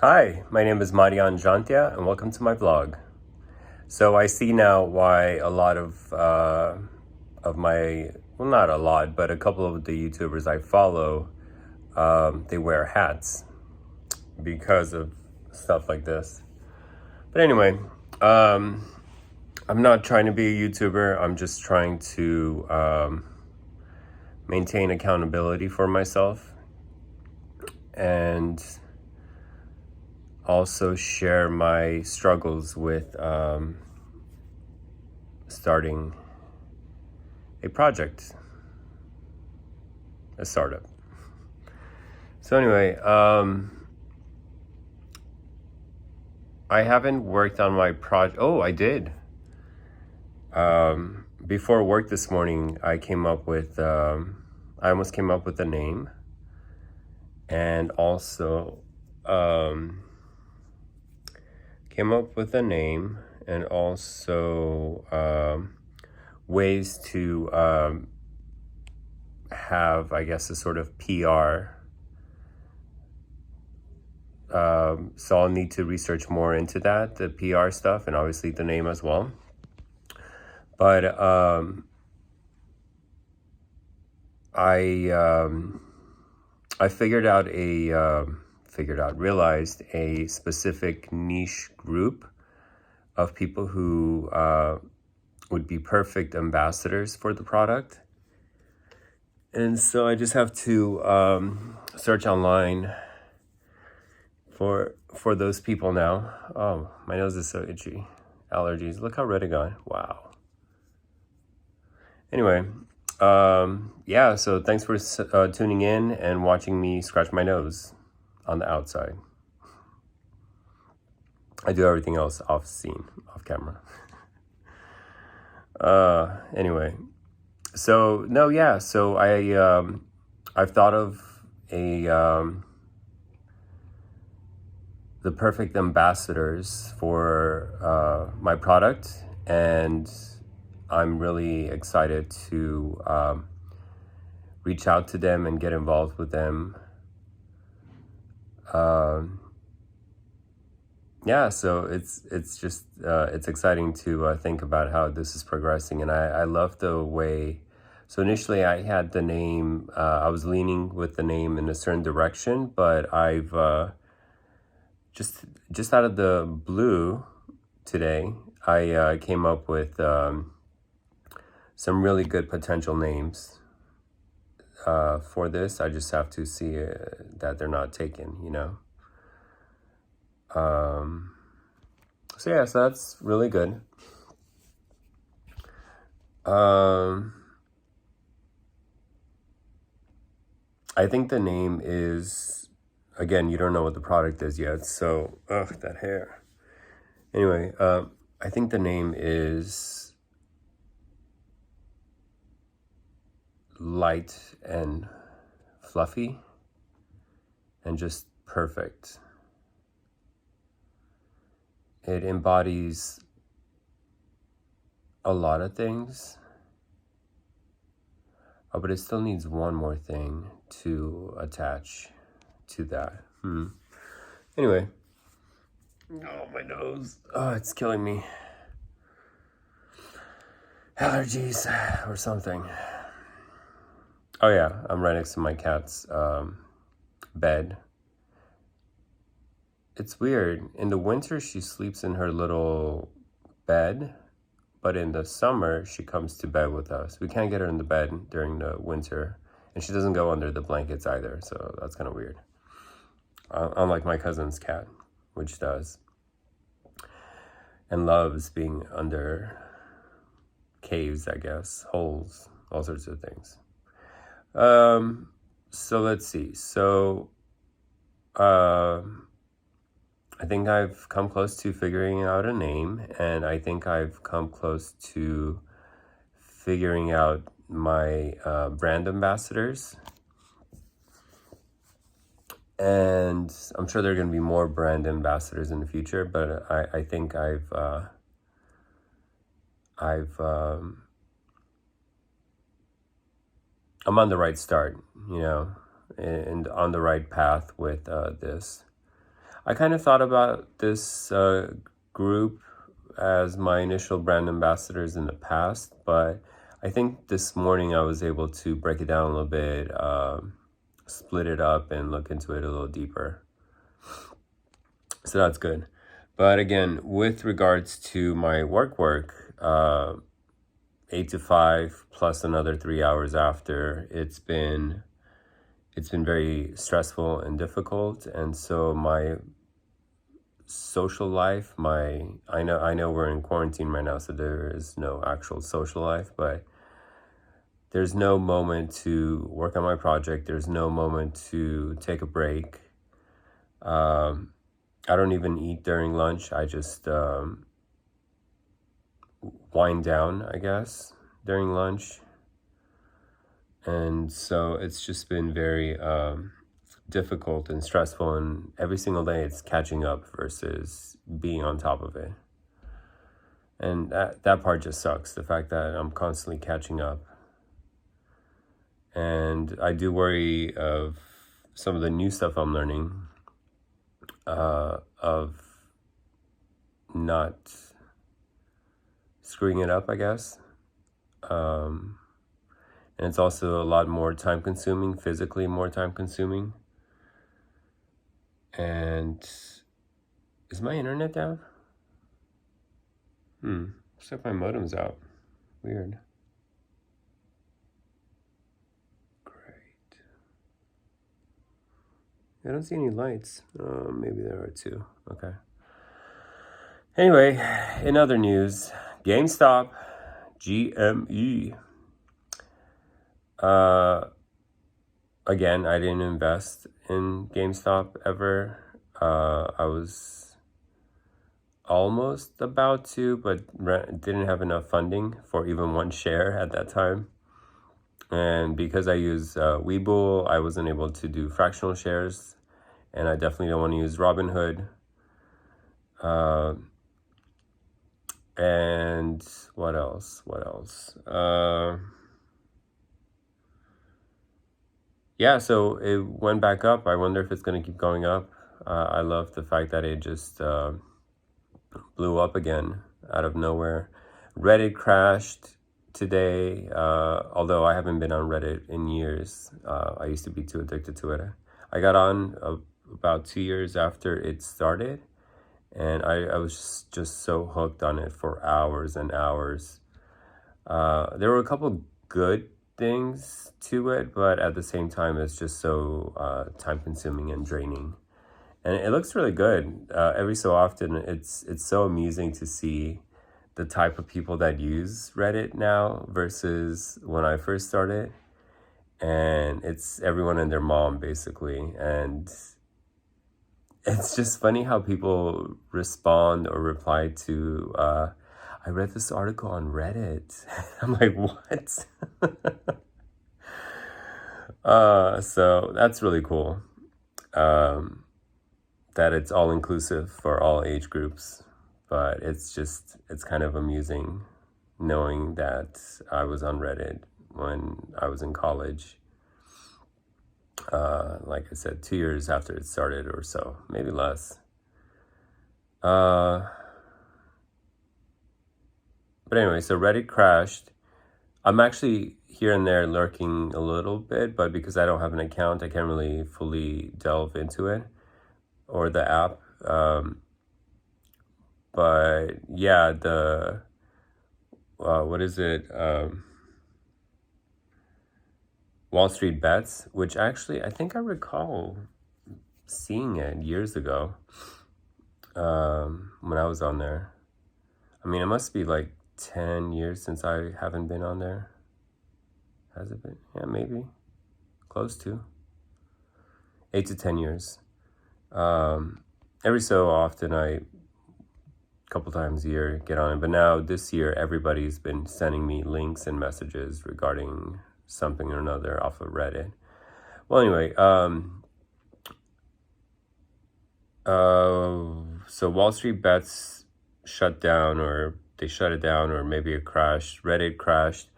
Hi, my name is Marian Jantia, and welcome to my vlog. So I see now why a lot of my, well, not a lot, but a couple of the YouTubers I follow, they wear hats because of stuff like this. But anyway, I'm not trying to be a YouTuber. I'm just trying to maintain accountability for myself and also share my struggles with starting a project, a startup. So anyway, I haven't worked on my project. Oh, I did. Before work this morning, I almost came up with a name, and also ways to have, I guess, a sort of PR. So I'll need to research more into that, the PR stuff, and obviously the name as well. But I realized a specific niche group of people who would be perfect ambassadors for the product. And so I just have to search online for those people now. Oh, my nose is so itchy. Allergies. Look how red it got. Wow. Anyway, yeah, so thanks for tuning in and watching me scratch my nose on the outside. I do everything else off scene, off camera. Anyway, so no, yeah, so I've thought of the perfect ambassadors for my product, and I'm really excited to reach out to them and get involved with them. Yeah, so it's just it's exciting to think about how this is progressing, and I love the way. So initially, I had the name. I was leaning with the name in a certain direction, but I've just out of the blue today, I came up with some really good potential names for this. I just have to see that they're not taken, you know. So yeah, so that's really good. I think the name is, again, you don't know what the product is yet, so, ugh, that hair. Anyway, I think the name is light and fluffy and just perfect. It embodies a lot of things, but it still needs one more thing to attach to that. Anyway. Oh, my nose. Oh, it's killing me. Allergies or something. Oh yeah, I'm right next to my cat's bed. It's weird. In the winter, she sleeps in her little bed, but in the summer, she comes to bed with us. We can't get her in the bed during the winter, and she doesn't go under the blankets either, so that's kind of weird. Unlike my cousin's cat, which does. And loves being under caves, I guess, holes, all sorts of things. So let's see. So, I think I've come close to figuring out a name, and I think I've come close to figuring out my brand ambassadors. And I'm sure there are going to be more brand ambassadors in the future, but I think I'm on the right start, you know, and on the right path with this. I kind of thought about this group as my initial brand ambassadors in the past, but I think this morning I was able to break it down a little bit, split it up, and look into it a little deeper. So that's good. But again, with regards to my work, 8 to 5 plus another 3 hours after, it's been very stressful and difficult. And so my social life, I know we're in quarantine right now, so there is no actual social life, but there's no moment to work on my project. There's no moment to take a break. I don't even eat during lunch. I just wind down, I guess, during lunch. And so it's just been very difficult and stressful, and every single day it's catching up versus being on top of it. And that part just sucks, the fact that I'm constantly catching up. And I do worry of some of the new stuff I'm learning, of not screwing it up, I guess. And it's also a lot more time consuming, physically more time consuming. And is my internet down? Looks like my modem's out. Weird. Great. I don't see any lights. Maybe there are two. Okay. Anyway, in other news, GameStop, GME. Again, I didn't invest in GameStop ever. I was almost about to, but didn't have enough funding for even one share at that time. And because I use Webull, I wasn't able to do fractional shares, and I definitely don't want to use Robinhood. And what else? Yeah, so it went back up. I wonder if it's going to keep going up. I love the fact that it just blew up again out of nowhere. Reddit crashed today, although I haven't been on Reddit in years. I used to be too addicted to it. I got on about 2 years after it started, and I was just so hooked on it for hours and hours. There were a couple good things to it, but at the same time, it's just so time consuming and draining. And it looks really good. Every so often, it's so amusing to see the type of people that use Reddit now versus when I first started. And it's everyone and their mom, basically. And it's just funny how people respond or reply to, I read this article on Reddit. I'm like, what? So that's really cool. That it's all inclusive for all age groups. But it's kind of amusing knowing that I was on Reddit when I was in college. Like I said, 2 years after it started or so, maybe less. But anyway, so Reddit crashed. I'm actually here and there lurking a little bit, but because I don't have an account, I can't really fully delve into it or the app. But yeah, what is it? Wall Street Bets, which actually I think I recall seeing it years ago when I was on there. I mean, it must be like 10 years since I haven't been on there. Has it been? Yeah, maybe. Close to. 8 to 10 years. Every so often, a couple times a year, get on it. But now, this year, everybody's been sending me links and messages regarding something or another off of Reddit. Well, anyway, so Wall Street Bets shut down, or they shut it down, or maybe it crashed. Reddit crashed.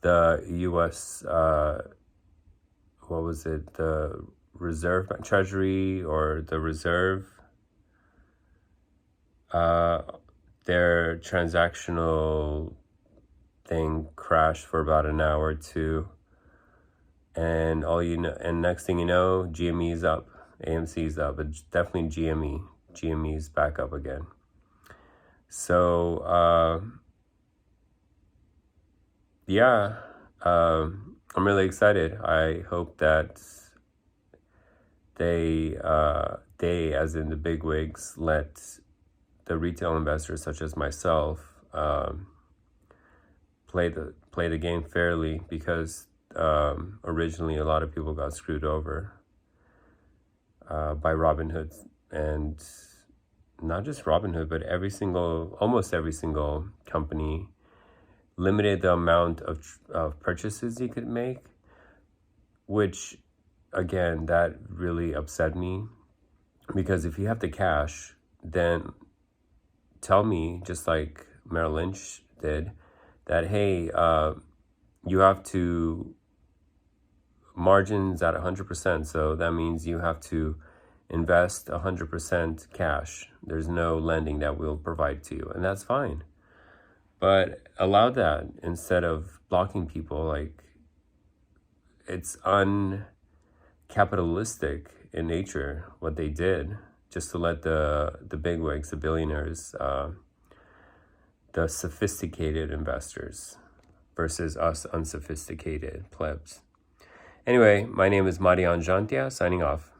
The U.S., what was it? The Reserve Treasury or the Reserve their transactional thing crashed for about an hour or two, and next thing you know, GME is up, AMC is up, but definitely GME is back up again. So I'm really excited. I hope that they as in the bigwigs, let the retail investors such as myself play the game fairly, because originally a lot of people got screwed over by Robinhood, and not just Robinhood, but almost every single company limited the amount of purchases you could make, which again, that really upset me, because if you have the cash, then tell me, just like Merrill Lynch did, that hey, you have to margins at 100%, so that means you have to invest 100% cash. There's no lending that we'll provide to you, and that's fine. But allow that instead of blocking people. Like, it's uncapitalistic in nature what they did, just to let the bigwigs, the billionaires, the sophisticated investors versus us unsophisticated plebs. Anyway, my name is Marian Jantia, signing off.